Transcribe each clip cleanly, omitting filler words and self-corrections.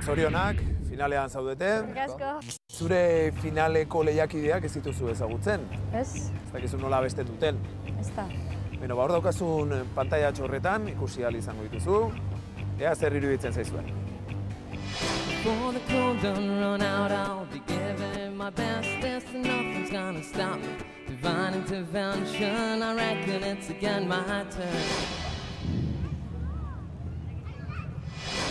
Zorionak, finalean zaudete. Asko. Zure finaleko lehiakideak ez dituzu ezagutzen. Ez? Ez dakizu nola beste duten. Ez da. Beno, hor daukazun pantaila txorretan ikusi ahal izango dituzu. Ea zer iruditzen zaizuen. Before the cold done run out, I'll be giving my best. There's nothing's gonna stop me. Divine intervention, I reckon it's again my turn.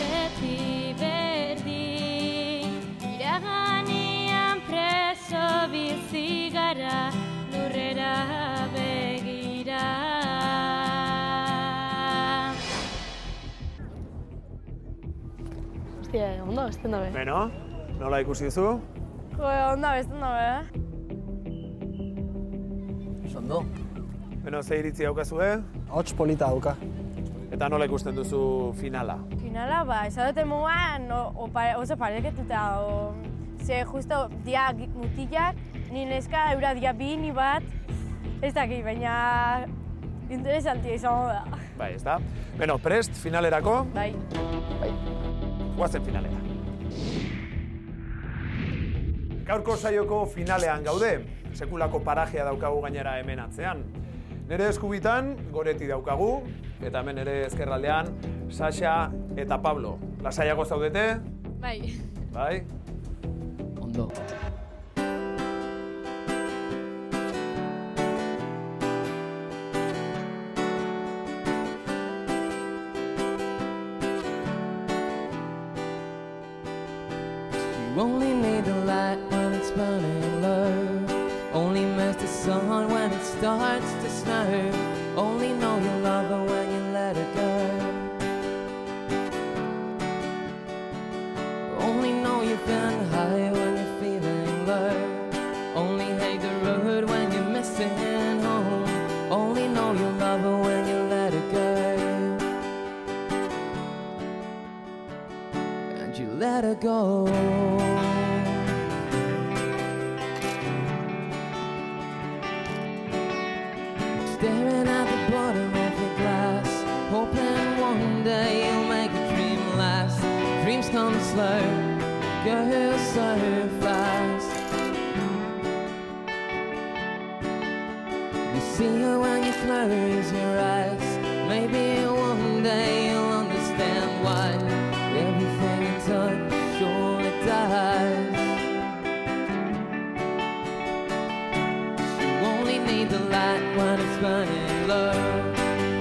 Beti berdin, iraganean preso bizi gara, lurrera begira. Hostia, ondo besten dabe. Beno, nola ikusi duzu? Jo, ondo besten dabe. Ondo. Beno, ze iritzi daukazue? Hots polita dauka. Eta nola ikusten duzu finala? Finala, esadote mugan oso pareketuta. Ze justo dia mutilak, ni neska eura dia bi, ni bat. Ez dakit, baina interesantia izango da. Bai, ez da. Beno, prest finalerako? Bai. Guazen finalera. Gaurko saioko finalean gaude. Sekulako parajea daukagu gainera hemen atzean. Nere eskubitan Goreti daukagu, eta hemen ere ezkerraldean Sasha eta Pablo. Lasaiago zaudete? Bai. Bai? Ondo. You only need the light when it's burning low. Only miss the sun when it starts to snow. Only know you love her when you let her go. Only know you've been high when you're feeling low. Only hate the road when you're missing home. Only know you love her when you let her go. And you let her go. Staring at the bottom of your glass, hoping one day you'll make a dream last. Dreams come slow, go so fast. You see her when you close your eyes. Maybe one day you'll understand why everything you touch surely dies. Need the light when it's burning low.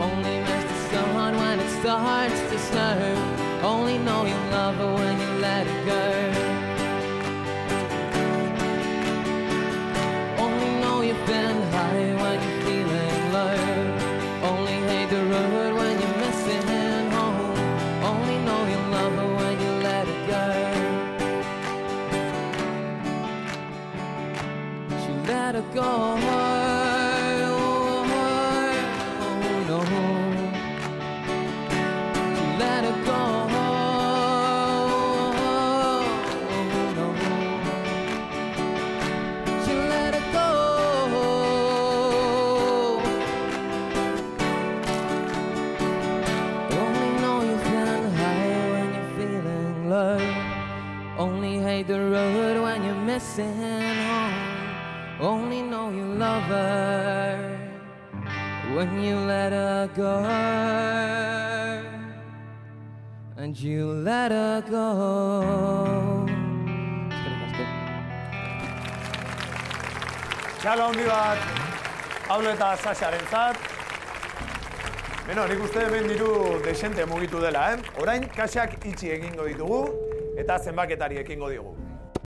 Only miss the sun when it starts to snow. Only know you love her when you let it go. Only know you've been high when you're feeling low. Only hate the road when you're missing home. Only know you love her when you let it go. You let her go. Let her go. No. You let her go. Only know you've been high when you're feeling low. Only hate the road when you're missing home. Only know you love her when you let her go. And you let her go. Txalo handi bat, Pablo eta Sasharentzat. Beno, nik uste hemen diru desente mugitu dela, Orain, kaxak itxi egingo ditugu eta zenbaketari ekingo digu.